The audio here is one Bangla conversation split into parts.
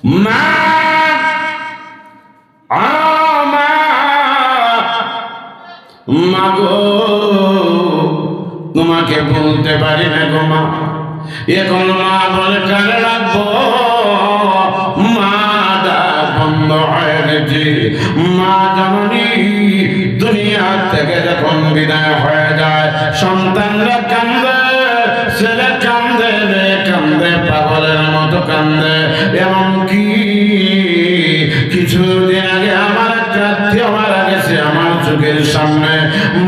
মা মাগো তোমাকে বলতে পারি না গো মা। এখন মা বলে কানে রাখবো, মা ডাক বন্ধ হয়ে গেছে। মা জননী দুনিয়া থেকে যখন বিদায় হয়ে যায়, সন্তানরা কান্দে, ছেলে কান্দে, মেয়ে কান্দে, পাগলের মতো কান্দে। এমনকি কিছুদিন আগে আমার একটা আত্মীয় মারা গেছে, আমার চোখের সামনে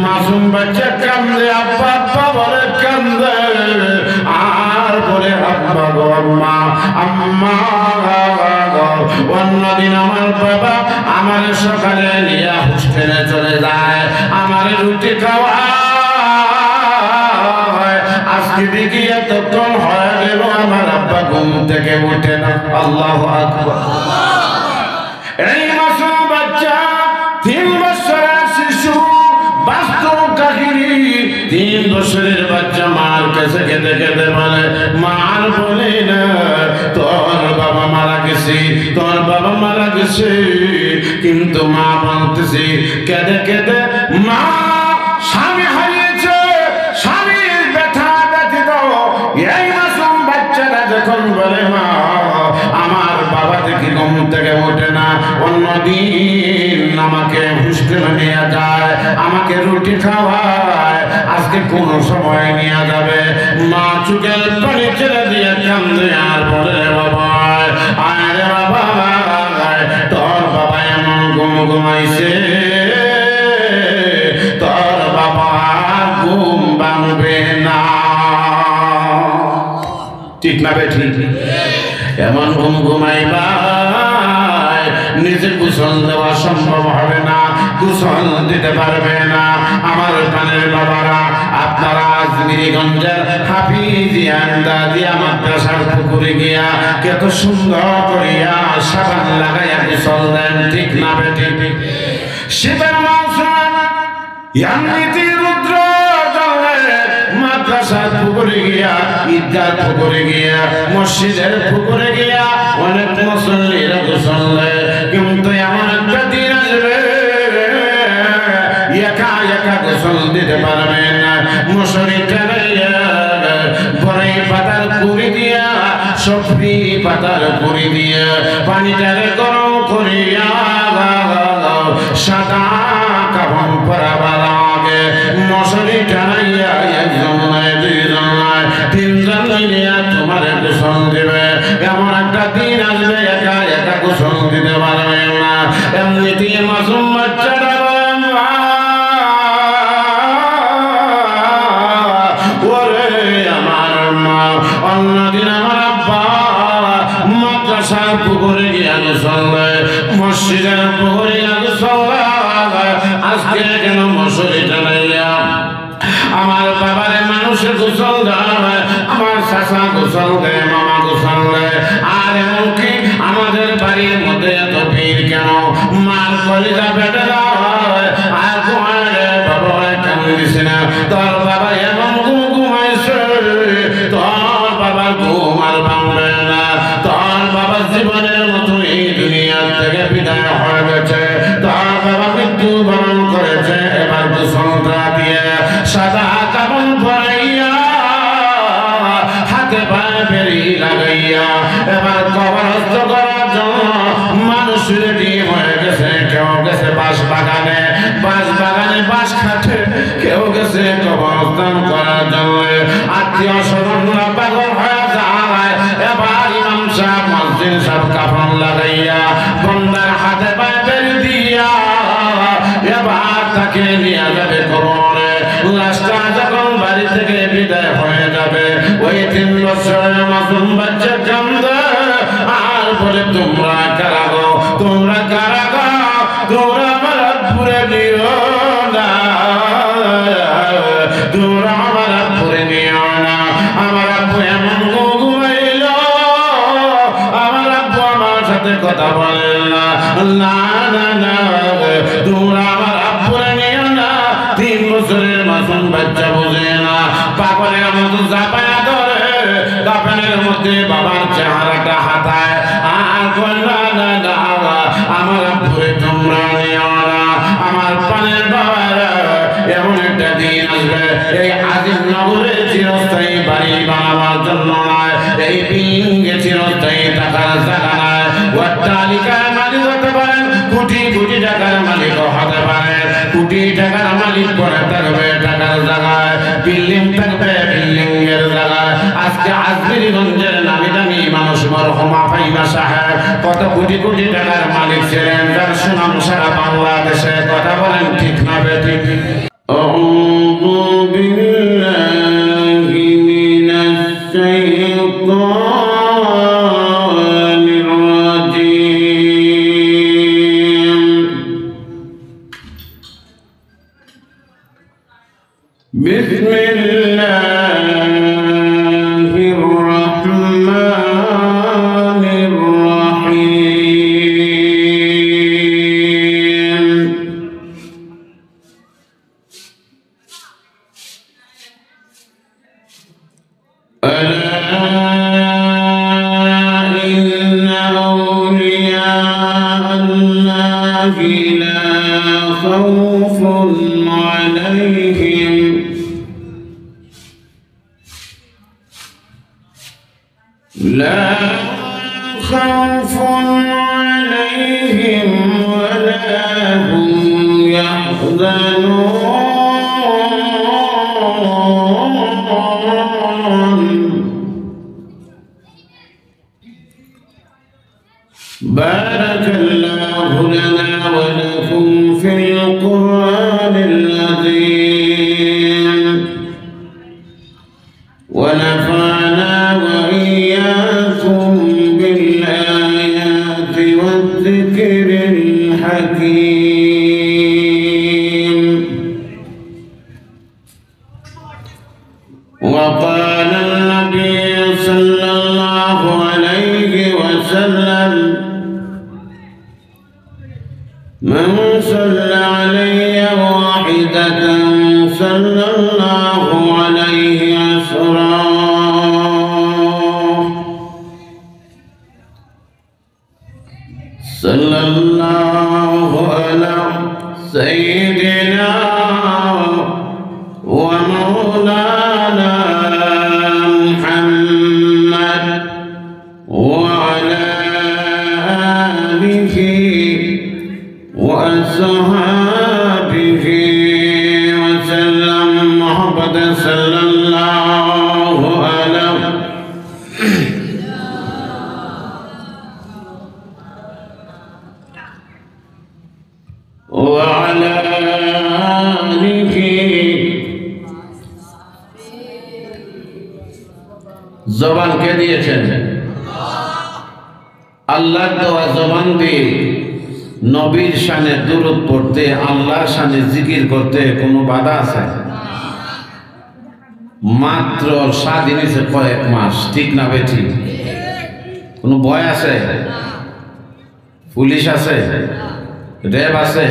মাসুম বাচ্চা কান্দে, আব্বা আব্বা বলে কান্দে, আর বলে আব্বা গো আম্মা আম্মা। অন্যদিন আমার বাবা আমার সকালে নিয়ে হোস্টেলে চলে যায়, আমার রুটি খাওয়া। আজকে দেখি এতক্ষণ হয়ে গেল আমার আব্বা ঘুম থেকে উঠে না। আল্লাহু আকবার। এই মাসুম বাচ্চা 3 বছরের শিশু, বাস্তব কাহিনী। 3 বছরের বাচ্চা মার কাছে কেঁদে কেঁদে বলে, মার বলে না তোর বাবা মারা গেছে, তোর বাবা মারা গেছে। কিন্তু মা বলতেছে কেঁদে কেঁদে, মা স্বামী হারিয়েছে, স্বামীর ব্যথা ব্যথিত। এই মাসুম বাচ্চাটা যখন বলে মা আমার বাবা থেকে ঘুম থেকে ওঠে না, অন্যদিন আমাকে হোস্টেলে নিয়ে যায়, আমাকে রুটি খাওয়ায়, আজকে কোন সময় নিয়ে যাবে। মা চোখের পানি ছেড়ে দিয়ে কান্দে আর বলে বাবা আরে বাবা তোর বাবা এমন ঘুম ঘুমাইছে, তোর বাবা ঘুম ভাঙবে না। ঠিক না বেঠি? এমন ঘুম ঘুমাইবা নিজে গোসল দেওয়া সম্ভব হবে না, গোসল দিতে পারবে না। আমার প্রাণের বাবারা, আপনারা আজমিরিগঞ্জের হাফিজিয়া দাদিয়া মাদ্রাসার পুকুরে গিয়া কত সুন্দর করিয়া সাবান লাগাইয়া গোসল দেন, ঠিক না বেটি? শীতের মৌসুম এমনিতে রুদ্র মাদ্রাসার পুকুরে গিয়া, ঈদগার পুকুরে গিয়া, মসজিদের পুকুরে গিয়া অনেক মুসল্লিরা গোসল দেয়। কিন্তু এমন একটা দিন আসবে একা একা গোসল দিতে পারবে না। মশারি টানাইয়া বড়ই পাতার কুড়ি দিয়া, সফরি পাতার কুড়ি দিয়া পানিটারে গরম করিয়া সাদা কাপড় পরাবা লাগে। মশারি টানাইয়া একজন নয়, 2 জন নয়, 3 জন নিয়ে তোমার গোসল দিবে। এমন একটা দিন আসবে একা একা গোসল দিতে পারবে না। এমনিতে মাসুম বাচ্চারা ওরে আমার মা, অন্যদিন আমার আব্বা মাদ্রাসার পুকুরে গিয়া গোসল দেয়, মসজিদের পুকুরে গিয়া গোসল দেয়। আজকে কেন মশারি টানাইয়া আমার বাবারে মানুষের গোসল দেয়, আমার চাচা গোসল দেয়, মামা গোসল দেয়। আর এমনকি আমাদের বাড়ির মধ্যে এত ভিড় কেন? মার কলিজা পেটে দেয়। আর ঘুমায় বাবা কেন দিছে না? তোর বাবা এমন ঘুম ঘুমাইছে, তোর বাবার ঘুম আর ভাঙবে না। তোর বাবা জীবনের মতো এই দুনিয়া থেকে বিদায় হয়ে গেছে, তোর বাবা মৃত্যুবরণ করেছে। এবার গোসলটা দিয়ে সাদা কাপড় পরাইয়া, হাতে পায়ে বেরি লাগাইয়া এবার কবরস্থ করার জন্য মানুষ রেডি হয়ে গেছে। কেউ গেছে বাঁশ বাগানে, বাঁশ বাগানে বাঁশ কাটে, কেউ গেছে কবরস্থান করার জন্য। আত্মীয় স্বজনরা পাগল হয়ে যায়। এবার ইমাম সাহেব মসজিদ সব কাফন লাগাইয়া বন্দার হাতে পায়ে বেরি দিয়া এবার তাকে নিয়ে যাবে কবরে। লাশটা যখন বাড়ি থেকে বিদায় হয়ে যাবে, ওই 3 বছরের মাসুম বাচ্চা কান্দে আর বলে তোমরা কারা গো, তোমরা কারা গো, তোমরা আমার পুরে নিও না, তোমরা আমার পুরে নিও না। আমার আব্বু এমন ঘুমাইল, আমার আব্বু আমার সাথে কথা বলেন না, না না না, তোমরা আমার আব্বুরে নিও না। 3 বছরের মাসুম বাচ্চা বোঝে না, পাগলের মতো জাপায়া ধরে, কাফনের মধ্যে বাবার চেহারাটা হাতায় আর অট্টালিকার মালিক হতে পারেন, কোটি কোটি টাকার মালিক হতে পারে, কোটি টাকার মালিক করে থাকবে টাকার জায়গায়, বিল্ডিং থাকবে বিল্ডিং এর জায়গায়। আজকে আজমিরগঞ্জের নামি দামি মানুষ মরহুমা ফাইমা সাহেব কত কোটি কোটি টাকার মালিক ছিলেন, যার সুনাম সারা বাংলাদেশে। কথা বলেন ঠিক না বেঠিক? আউযু বিল্লাহি মিনাশ শাইতানির রাজীম। বিসমিল্লাহির রাহমানির রাহিম। ألا إن أولياء الله لا خوف عليهم ولا هم يحزنون. بارك الله لنا ولكم في القرآن العظيم ونفعنا وإياكم بالآيات والذكر الحكيم. وقال النبي صلى الله عليه وسلم من صلى علي واحدة صلى الله عليه عشرا. صلى الله على سيدنا ومولانا محمد وعلى آله وأصحابه وسلم. محمد صلى الله عليه وعلى آله. জবান কে দিয়েছেন? আল্লাহর দেওয়া জবান দিয়ে নবীর শানে দুরূদ পড়তে, আল্লাহর শানে জিকির করতে কোনো বাধা আছে? মাত্র স্বাধীন হয়েছে কয়েক মাস, ঠিক না বেঠিক? কোনো ভয় আছে? পুলিশ আছে, র্যাব আছে?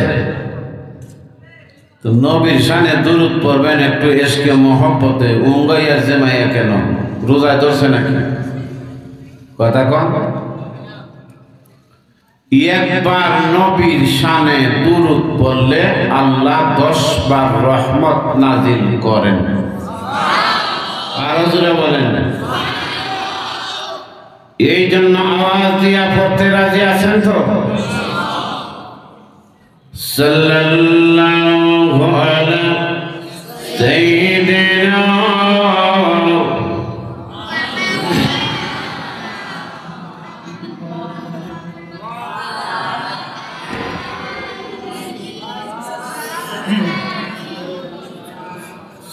তো নবীর শানে দুরূদ পড়বেন একটু এশকে মহব্বতে, উঙ্গাইয়া জেমাইয়া কেন? রোজায় ধরছে নাকি? কথা কন। একবার নবীর শানে দুরূদ পড়লে আল্লাহ 10 বার রহমত নাজিল করেন। আরো জোরে বলেন। এই জন্য আওয়াজ দিয়া পড়তে রাজি আছেন তো? সাল্লাল্লাহু আলা সাইয়্যিদিনা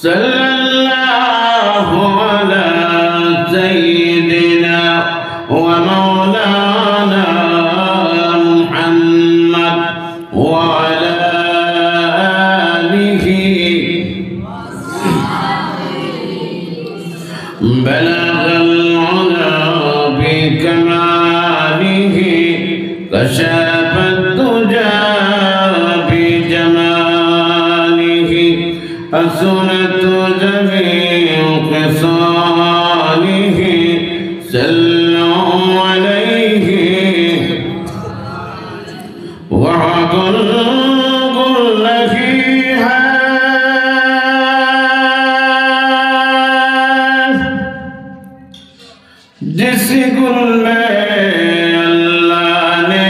sallallahu ala sayyidina wa maulana Muhammad wa ala alihi balagha al-ula bi kamalihi kashafa ad-duja bi jamalihi حسنت جميع خصاله صلوا عليه وعقل كل فيها जिस गुल में अल्लाह ने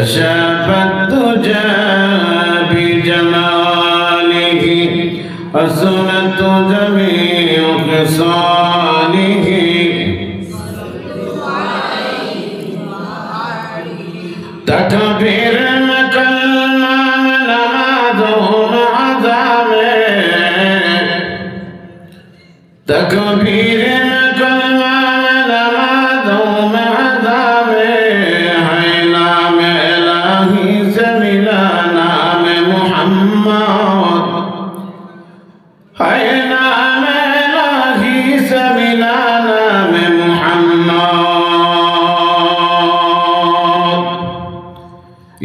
كشف الدجى بجماله حسنت جميع خصاله تكبير كلمة نماذج عظامه تكبير كلمة نماذج عظامه ہے نام الہی سے ملا نام محمد ہے نام الہی سے ملا نام محمد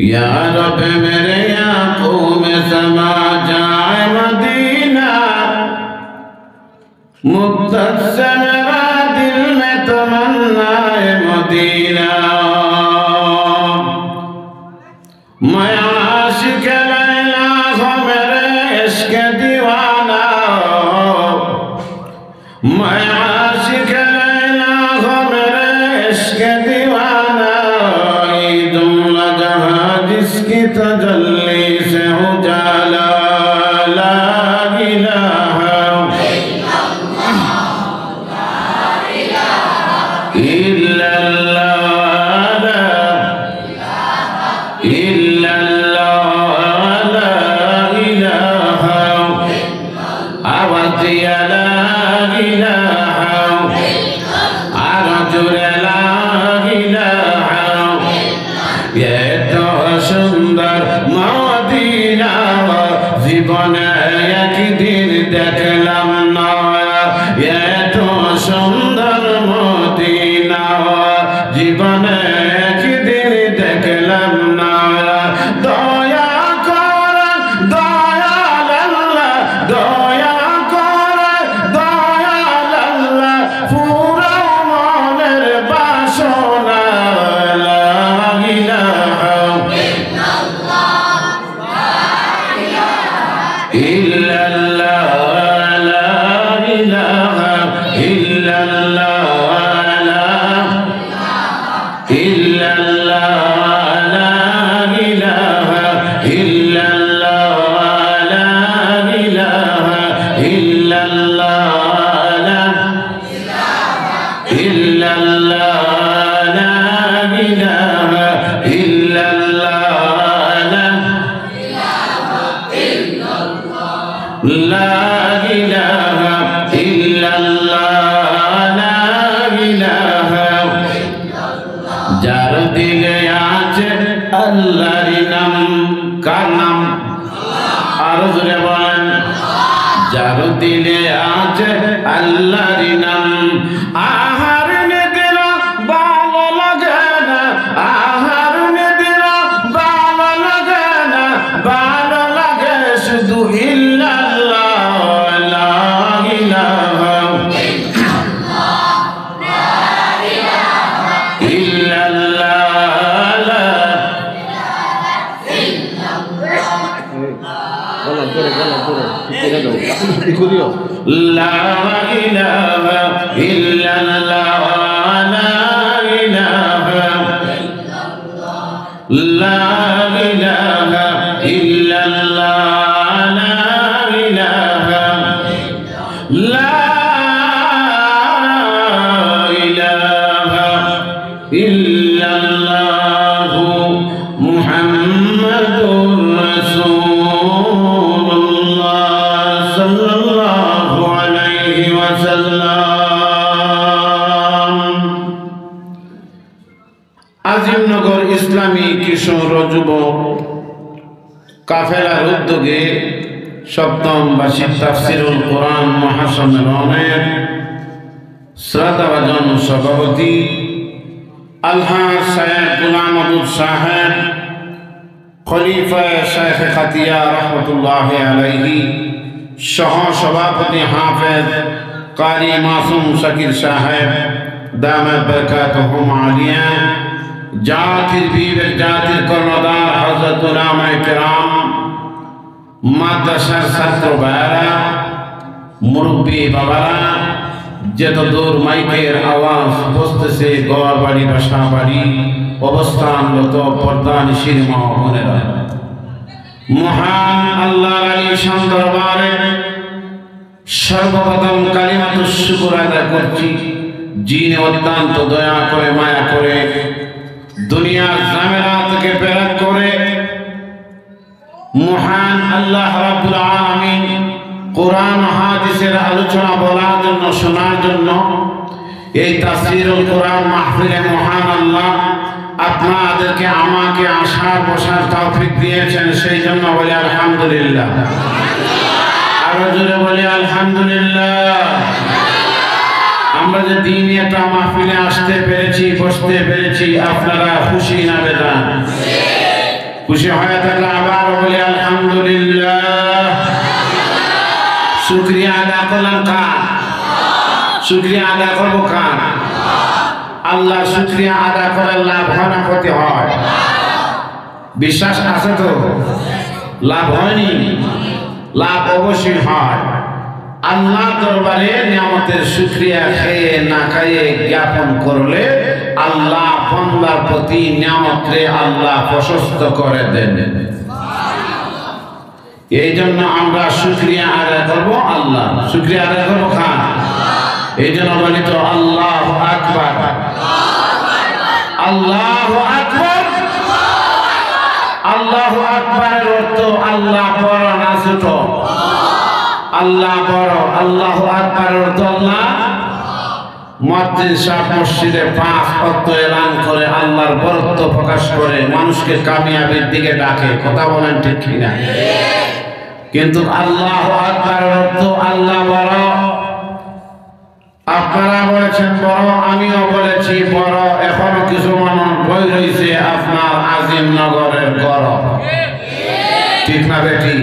یا رب میرے آنکھوں میں سما جائے مدینہ مدت سے میرا دل میں تمنا ہے مدینہ میں عاشق لیلا ہوں میرے عشق دیوانہ میں عاشق لیلا ہوں میرے عشق دیوانہ عید لگا جس کی تجلی سے اجالا لا الہ إلا الله لا إلا الله لا إله أوتي لا إله أرجو لا إله يا সুন্দর মদিনা জীবনে একদিন দেখলাম না এত সুন্দর মদিনা জীবনে একদিন দেখলাম না দয়া করে দয়াল আল্লাহ দয়া করে দয়াল আল্লাহ পুরো মনের বাসনা লা ইলাহা ইল্লাল্লাহ লা ইলাহা ইল্লাল্লাহ লা ইল্লাল্লাহ লা ইলাহা ইল্লাল্লাহ লা ইলাহা ইল্লাল্লাহ লা ইল্লাল্লাহ লা ইলাহা ইল্লাল্লাহ লা ইলাহা ইল্লাল্লাহ লা ইলাহা যার দিলে আছে আল্লাহর নাম কার নাম আর জোরে বলেন যার দিলে আছে আল্লাহর নাম আহার নে দিল ভালো লাগে না আহার নে দিল ভালো লাগে না ভালো লাগে শুধু ইল্লাল্লাহ লা ইলাহা ইল্লাল্লাহ লা লা ইলাহা ইল্লাল্লাহ লা ইলাহা লা ইলাহা ইল্লাল্লাহ লা ইলাহা লা ইলাহা ইল্লাল্লাহ মুহাম্মাদুর রাসূলুল্লাহ সাল্লাল্লাহু আলাইহি ওয়াসাল্লাম আজিমনগর ইসলামী কিশোর যুবক কাফেলার উদ্যোগে সপ্তম বার্ষিক তাফসিরুল কোরআন মহাসম্মেলনের শ্রদ্ধাভাজন সভাপতি আলহাজ শায়েখ গোলাম মওদুদ সাহেব খলিফা শায়েখ খাতিয়া রহমতুল্লাহ আলাইহি সহ সভাপতি হাফেজ কারি মাসুম শাকির সাহেব দামাত বরকাতুহুম আলিয়া জাতির বীর জাতির কর্ণধার হযরত উলামায়ে কেরাম মাদ্রাসার ছাত্র ভাইরা মুরব্বী বাবারা যত দূর মাইকের আওয়াজ বসতেছে গোয়া বাড়ি বাসা বাড়ি অবস্থানরত পর্দানিশীল মা ও বোনেরা, মহান আল্লাহর আলিশান দরবারে সর্বপ্রথম কালিমাতুশ শুকর আদায় করছি, যিনি অত্যন্ত দয়া করে মায়া করে দুনিয়ার ঝামেলা থেকে বের করে মহান আল্লাহ রাব্বুল আলামিন কোরআন হাদিসের আলোচনা বলার জন্য, শোনার জন্য এই তাফসীরুল কোরআন মাহফিলে মহান আল্লাহ আপনাদেরকে আমাকে আসার বসার তৌফিক দিয়েছেন। সেই জন্য বলি আলহামদুলিল্লাহ। আরো জোরে বলি আলহামদুলিল্লাহ। আমরা যে দিনে একটা মাহফিলে আসতে পেরেছি, বসতে পেরেছি, আপনারা খুশি না বেজান? খুশি হয়ে থাকলে আবার বলি আলহামদুলিল্লাহ। শুকরিয়া আদায় করলাম কার? শুকরিয়া আদায় করবো কার? আল্লাহ। শুকরিয়া আদায় করে লাভ হয় না ক্ষতি হয়? বিশ্বাস আছে তো? লাভ হয়নি? লাভ অবশ্যই হয়। আল্লাহ দরবারে নিয়ামতের শুকরিয়া খেয়ে না খেয়ে জ্ঞাপন করলে আল্লাহ বান্দার প্রতি নিয়ামতকে আল্লাহ প্রশস্ত করে দেন। এই জন্য আমরা শুকরিয়া আদায় করবো আল্লাহ। শুকরিয়া আদায় করবো খান। এই জন্য বলি তো আল্লাহু আকবার, আল্লাহু আকবার। আল্লাহু আকবারের অর্থ আল্লাহ বড় না ছোট? আল্লাহ বড়। আল্লাহু আকবারের অর্থ আল্লাহ। মুয়াজ্জিন সাহেব মসজিদে 5 ওয়াক্ত এলান করে আল্লাহর বরত্ব প্রকাশ করে মানুষকে কামিয়াবির দিকে ডাকে। কথা বলেন ঠিক কিনা? কিন্তু আল্লাহু আকবারের অর্থ আল্লাহ বড়। আপনারা বলেছেন বড়, আমিও বলেছি বড়। এখনো কিছু মানুষ বই রয়েছে আপনার আজিমনগরের গড়। ঠিক না বেটি?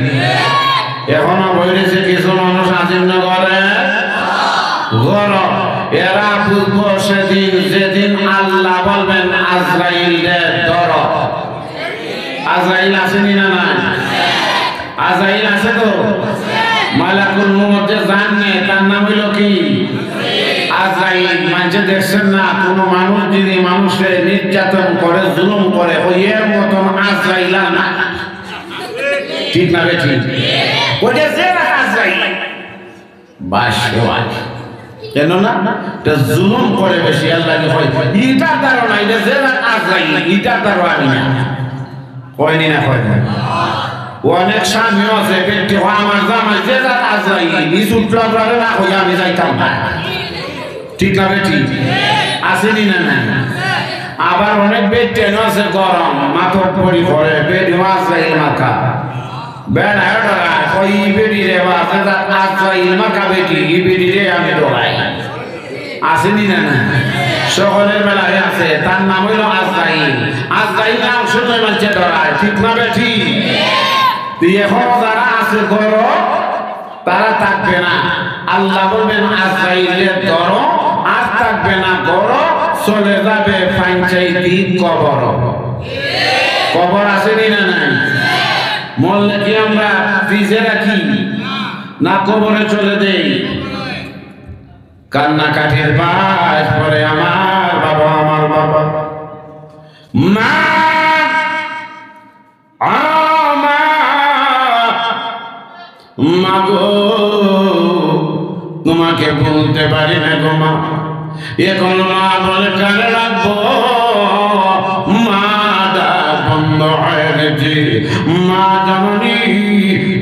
এখনো বই রয়েছে কিছু মানুষ আজিমনগরের গড়। এরা বুঝবো সেদিন যেদিন আল্লাহ বলবেন আজরাইলের ধর। আজরাইল আসেনি না? নাই? আজরাইল আছে তো? মালাকুল মউত যে জানে তার নাম হইল কি? আজরাইল। মানুষে দেখছেন না, কোন মানুষ যদি মানুষের নির্যাতন করে, জুলুম করে, ওই এর মতন আজরাইল না। ঠিক না বেটি? ওইটা যে আজরাইল বাসওয়াজ কেন না? এটা জুলুম করে বেশি। আল্লাহ কয় ইটা তারও না, এটা যে আজরাইল, ইটা তারও আমি না। কয়নি না? কয় না? অনেক স্বামী আছে ব্যক্তি আমার জামাই যে আজরাইল, ইসুটলা ধরে না হয়ে আমি যাইতাম না। ঠিক না বেটি? আসেনি না? না। আবার অনেক ব্যক্তি আছে গরম মাথা পরি করে বেডি আজরাইল মাথা বেড়া ডরায় ওই বেডি রে বাসে আজরাইল মাথা বেটি ই বেডি রে আমি ডরাই। আসেনি না? না। সকলের বেলায় আছে, তার নাম হইল আজরাইল। আজরাইল নাম শুনে মানুষে ডরায়। ঠিক না বেটি? এখন যারা আছে গরো তারা থাকবে না। আল্লাহ বলবেন আজরাইলের ধর, আর থাকবে না গরো, চলে যাবে পঞ্চায়েতি কবর। কবর আসেনি না? নাই? মরলে কি আমরা ফ্রিজে রাখি না কবরে চলে দেই? কান্নাকাটির বাস পরে আমার বাবা, আমার বাবা, মা, মাগো তোমাকে বলতে পারি না গো মা। এখন মা বলে কানে রাখবো, মা ডাক বন্ধ হয়ে গেছে। মা জননী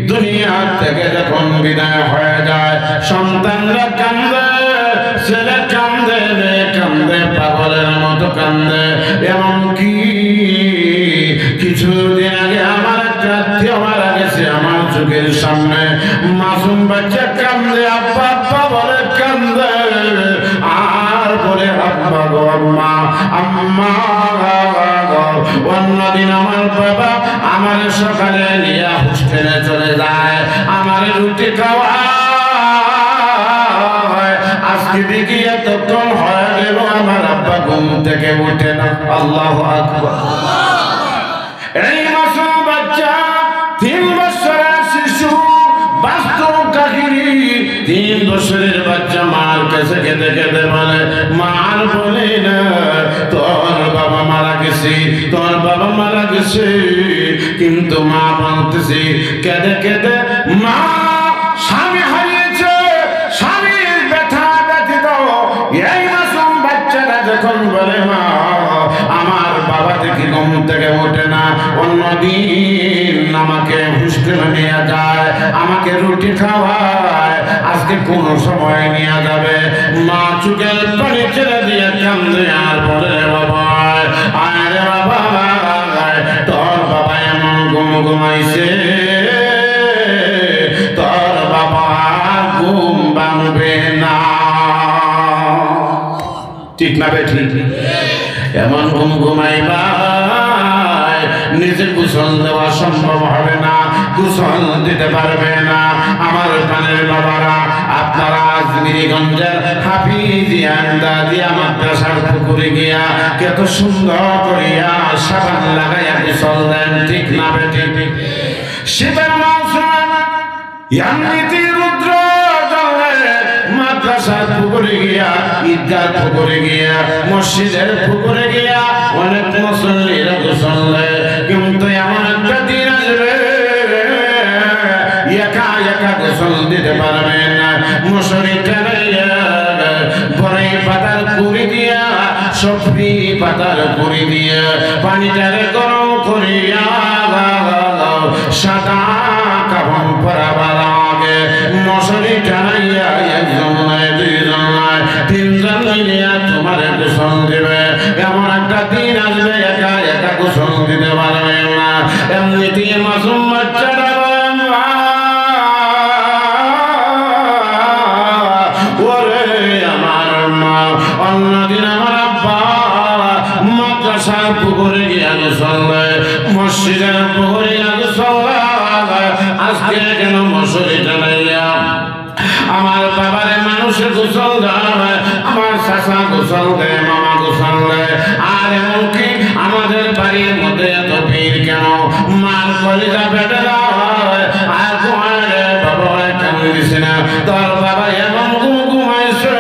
দুনিয়া থেকে যখন বিদায় হয়ে যায়, সন্তানরা কান্দে, ছেলে কান্দে, মেয়ে কান্দে, পাগলের মতো কান্দে। এমনকি কিছুদিন আগে আমার একটা আত্মীয় মারা গেছে, আমার চোখের সামনে মাসুম বাচ্চা কান্দে, আব্বা আব্বা বলে কান্দে, আর বলে আব্বা গো আম্মা, আম্মা। অন্যদিন আমার বাবা আমার সকালে নিয়ে হোস্টেলে চলে যায়, আমার রুটি খাওয়া। আজকে দেখি এতক্ষণ হয়ে গেল আমার আব্বা ঘুম থেকে উঠে না। আল্লাহু আকবার। এই মাসুম বাচ্চা 3 বছরের শিশু, বাস্তব কাহিনী 3 বছরের বাচ্চা মার কাছে কেঁদে কেঁদে বলে, মার বলে না তোর বাবা মারা গেছে, তোর বাবা মারা গেছে। কিন্তু মা বলতেছে কেঁদে কেঁদে, মা স্বামী হারিয়েছে, স্বামীর ব্যথা ব্যথিত। এই মাসুম বাচ্চাটা যখন বলে মা আমার বাবা থেকে ঘুম থেকে ওঠে না, অন্যদিন আমাকে হোস্টেলে নিয়ে যায়, আমাকে রুটি খাওয়ায়, আজকে কোন সময় নিয়ে যাবে। মা চোখের পানি ছেড়ে দিয়ে কান্দে আর বলে, বাবা আরে বাবা তোর বাবা এমন ঘুম ঘুমাইছে, তোর বাবা ঘুম ভাঙবে না। ঠিক না বেঠি? এমন ঘুম ঘুমাইবা নিজে গোসল দেওয়া সম্ভব হবে না, গোসল দিতে পারবে না। আমার প্রাণের বাবারা, আপনারা আজমিরিগঞ্জের হাফিজিয়া দাদিয়া মাদ্রাসার পুকুরে গিয়া কত সুন্দর করিয়া সাবান লাগাইয়া গোসল দেন, ঠিক না বেটি? শীতের মৌসুম এমনিতে রুদ্র মাদ্রাসার পুকুরে গিয়া, ঈদগাহ পুকুরে গিয়া, মসজিদের পুকুরে গিয়া অনেক মুসল্লিরা গোসল দেয়। কিন্তু এমন একটা দিন আসবে একা একা গোসল দিতে পারবে না। মশারি টানাইয়া বড়ই পাতার কুড়ি দিয়া, সফরি পাতার কুড়ি দিয়া পানিটারে গরম করিয়া সাদা কাপড় পরাবার আগে মশারি টানাইয়া একজন নয়, দুইজন নয়, তিনজন মিলিয়া তোমার গোসল দিবে। এমন একটা দিন আসবে একা একা গোসল দিতে পারবে না। এমনিতে মাসুম বাচ্চাটা ওরে আমার মা, অন্যদিন আমার আব্বা মাদ্রাসার পুকুরে গিয়া গোসল দেয়, মসজিদের পুকুরে গিয়া গোসল দেয়, আজকে কেন মশারি টানাইয়া আমার বাবারে মানুষের গোসল দেয়, আমার চাচা গোসল দেয়, মামা গোসল দেয়। আর এমনকি আমাদের বাড়ির মধ্যে এত ভিড় কেন? মার কলিজা পেটে দেয় আর ঘুমায়, বাবা কেন দিছে না? তোর বাবা এমন ঘুম ঘুমাইছে,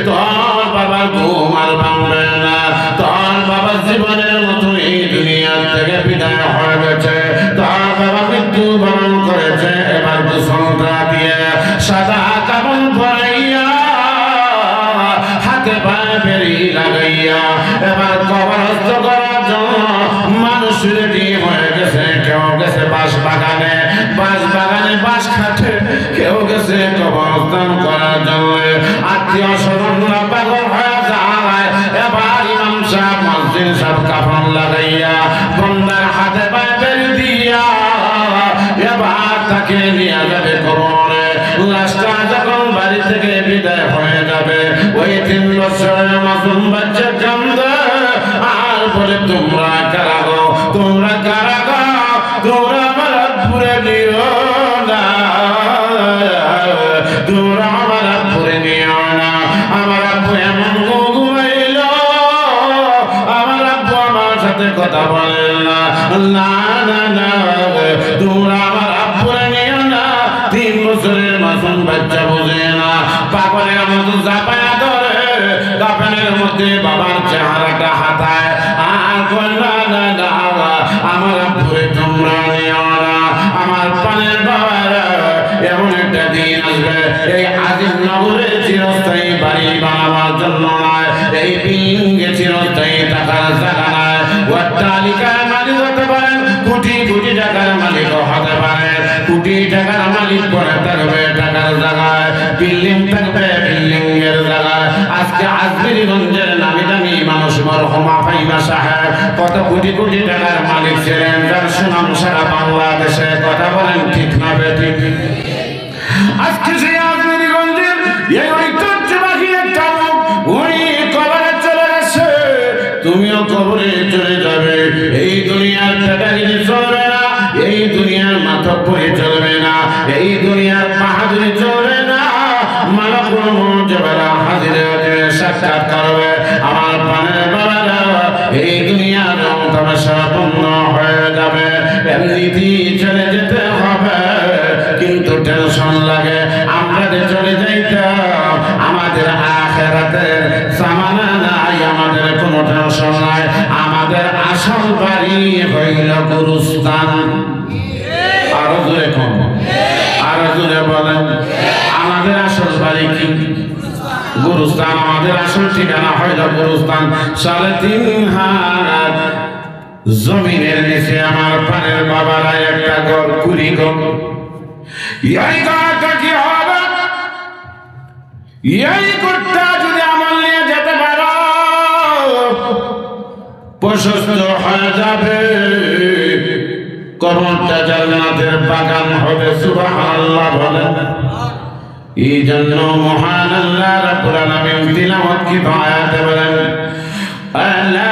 তোর বাবার ঘুম আর ভাঙবে না। তোর বাবা জীবনের মতো এই দুনিয়ার থেকে বিদায় হয়ে গেছে, তোর বাবা মৃত্যুবরণ করেছে। এবার গোসলটা দিয়ে সাদা কাপড় পরাইয়া হাতে পায়ে বেরি লাগাইয়া এবার কবরস্থ করার জন্য মানুষ রেডি হয়ে গেছে। কেউ গেছে বাঁশ বাগানে, বাঁশ বাগানে বাঁশ খাটে, কেউ গেছে কবরস্থান করার জন্য। আত্মীয় স্বজনরা পাগল হয়ে যায়। এবার ইমাম সাহেব মসজিদ সব কাফন লাগাইয়া বন্দার হাতে পায়ে বেরি দিয়া এবার তাকে নিয়ে যাবে কবরে। লাশটা যখন বাড়ি থেকে বিদায় হয়ে যাবে, ওই 3 বছরের মাসুম বাচ্চা কান্দে আর বলে, তোমরা কারা গো, তোমরা কারা গো, তোমরা আমার আব্বুরে নিও না, তোমরা আমার আব্বুরে নিও না। আমার আব্বু এমন ঘুমাইল, আমার আব্বু আমার সাথে কথা বলে না, না না না, তোমরা আমার আব্বুরে নিও না। 3 বছরের মাসুম বাচ্চা বোঝে না, পাগলের মতো জাপায়া ধরে, কাফনের মধ্যে বাবার চেহারাটা হাতায় আর না না না, আমার আব্বুরে তোমরা নিও না। আমার পানের বাবারা, এমন একটা দিন আসবে এই আজিমনগরে চিরস্থায়ী বাড়ি বানাবার জন্য নয়, এই বিল্ডিংয়ে চিরস্থায়ী টাকার জায়গা নয়। অট্টালিকার মালিক হতে পারেন, কোটি কোটি টাকার মালিক হতে পারেন, কোটি টাকার মালিক করে থাকবে টাকার জায়গায়, বিল্ডিং থাকবে বিল্ডিং এর জায়গায়। আজকে আজমিরিগঞ্জের নামি দামি মানুষ মরহুম আফাইমা সাহেব কত কোটি কোটি টাকার মালিক ছিলেন, যার সুনাম সারা বাংলাদেশে। কথা বলেন ঠিক না বেঠিক? আজকে সেই আজমিরিগঞ্জের এই ঐতিহ্যবাহী একটা লোক উনি কবরে চলে গেছে, তুমিও কবরে চলে যাবে। এই দুনিয়ার পেটাগিরি চলবে না, এই দুনিয়ার মাতব্বরি চলবে না, এই দুনিয়ার বাহাদুরি চলবে না। মালাকুল মউত যারা হাজিরে হাজিরে সাক্ষাৎ করবে, আমার প্রাণের বাবারা, এই দুনিয়ার রং তামাশা বন্ধ হয়ে যাবে, এমনিতেই চলে যেতে হবে। কিন্তু টেনশন লাগে, আমরা আখেরাতে চলে যাইতাম, আমাদের আখেরাতের সামানা নাই, আমাদের কোনো টেনশন নাই। আমাদের আসল বাড়ি হইল গুরুস্থান। আরো জোরে কম, আরো জোরে বলেন, আমাদের আসল বাড়ি কি? গুরুস্থান। আমাদের আসল ঠিকানা হইল গুরুস্থান। 3.5 হাত জমিনের নিচে আমার পানের বাবারা একটা ঘর, কুড়ি ঘর। এই ঘরটা কি হবে? এই ঘরটা যদি আমল নিয়ে যেতে পারো, প্রশস্ত হয়ে যাবে, কবরটা জান্নাতের বাগান হবে। সুবহানাল্লাহ বলেন। এই জন্য মহান আল্লাহ রাব্বুল আলামিন তিলাওয়াত কি আয়াতে বলেন, আলা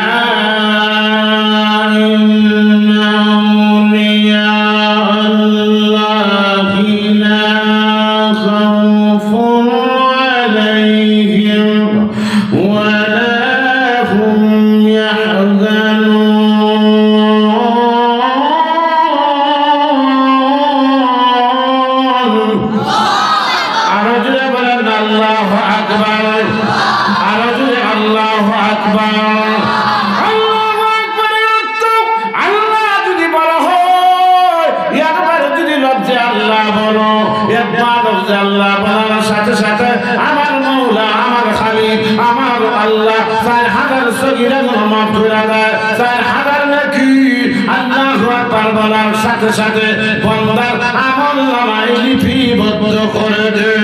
সাথে সাথে বান্দার আমল নামায় লিপিবদ্ধ করে দে।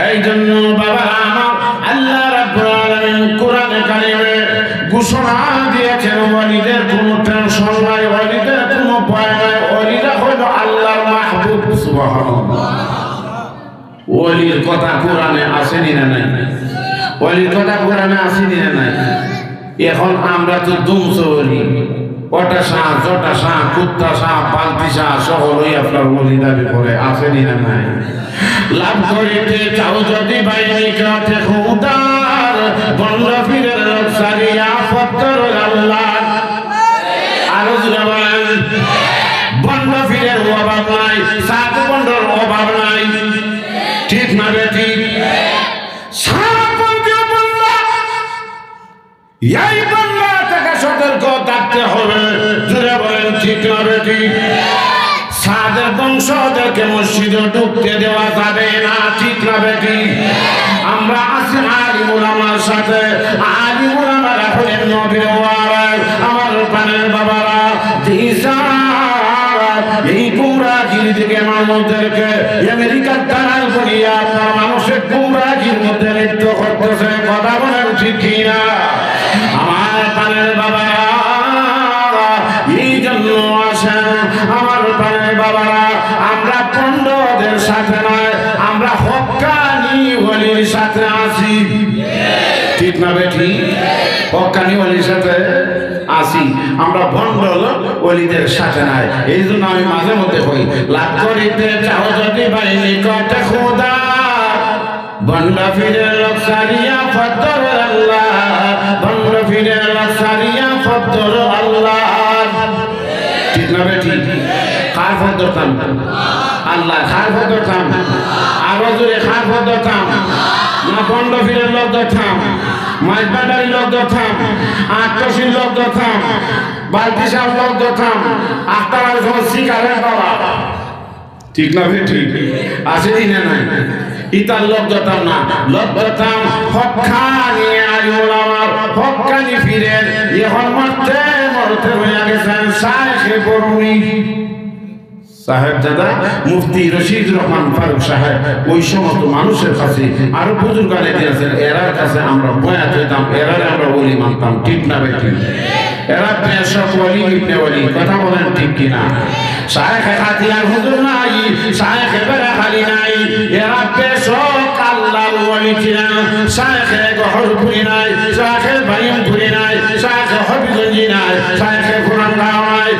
এই জন্য বাবা আমার আল্লাহ রাব্বুল আলামিন কোরআনে কারিমে ঘোষণা দিয়েছেন, ওয়ালিদের কোনো টেনশন নাই, ওয়ালিদের কোনো ভয় নাই, ওয়ালিরা হইল আল্লাহর মাহবুব। সুবহানাল্লাহ। ওয়ালির কথা কোরআনে আসেনি না নাই? ওয়ালির কথা কোরআনে আসেনি না নাই? এখন আমরা তো দুমসলি, ওটা শাহ, জটা শাহ, কুত্তা শাহ, পালতি শাহ সহ লই আপনার ওলি দাবি করে, আসেনি না নাই? লাভ করিতে চাও যদি বাইরে কাটে খুদার, বন্ধ ফিরে লোক সারিয়া ফত্তর আল্লাহ। আরো জুড়ে বলেন, বন্ধ ফিরের অভাব নাই, সাত বন্ধর অভাব নাই। ঠিক না বেটি? এই বান্দা থেকে সতর্ক থাকতে হবে। জুড়ে বলেন, ঠিক না বেটি? সাদের বংশদেরকে মসজিদে ঢুকতে দেওয়া যাবে না, ঠিক না বেটি? আমরা আছি আলিম উলামার সাথে, আলিম উলামারা হলেন নবীর ওয়ারিস। আমার পানের বাবারা, এই গুমরাহির দিকে মানুষদেরকে আমেরিকার দালাল বলিয়া আপনার মানুষের গুমরাহির মধ্যে লিপ্ত করতেছে। কথা বলেন, ঠিক কিনা? আমার পানের বাবারা, এই জন্য আসেন আমার পানের বাবারা, আমরা পণ্ডদের সাথে নয়, আমরা হক্কানি ওলির সাথে আছি। ঠিক না বেটি? হক্কানি ওলির সাথে আছি, আমরা ভণ্ডল ওলিদের সাথে নাই। এই জন্য আমি মাঝে মধ্যে কই, লাভ করিতে চাও যদি ভাই নিকটে খোদা, ভণ্ড ফিরে লোক সারিয়া ফত্তর আল্লাহ, ভণ্ড ফিরে লোক সারিয়া ফত্তর আল্লাহ। ঠিক না বেটি? কার ফত্তর থাম? আল্লাহ। কার ফত্তর থাম? আরো জোরে, কার ফত্তর থাম? না ভণ্ড ফিরে লোক থাম, মাছ বাটারি লোক থাম, আটকশির লোক থাম, বালতি সাপ লোক থাম, আত্মার শিকারের বাবা। ঠিক না বেটি? আছে দিনে নাই? ইতার লোক দতাম না, লোক দতাম হক্কানি আলিম উলামার, হক্কানি ফিরেন। এখন মরতে মরতে হইয়া গেছেন শায়েখে বরুনি সাহেব দাদা মুফতি রশিদ রহমান ফারুক সাহেব। ওই সমস্ত মানুষের কাছে আরো বুজুর্গ আলেম আছেন, এরার কাছে আমরা বয়াত হইতাম, এরারে আমরা ওলি মানতাম। ঠিক না বেটি? এরা পেশক ওলি, ইবনে ওলি। কথা বলেন, ঠিক কিনা? শায়েখ খাতিয়ার হুজুর নাই, শায়েখ বেরাখালী নাই, এরা পেশক আল্লাহর ওলি ছিলেন। শায়েখ গহরপুরি নাই, শায়েখ বাইমপুরি নাই, শায়েখ হবিগঞ্জি নাই, শায়েখ কুরআন নাই।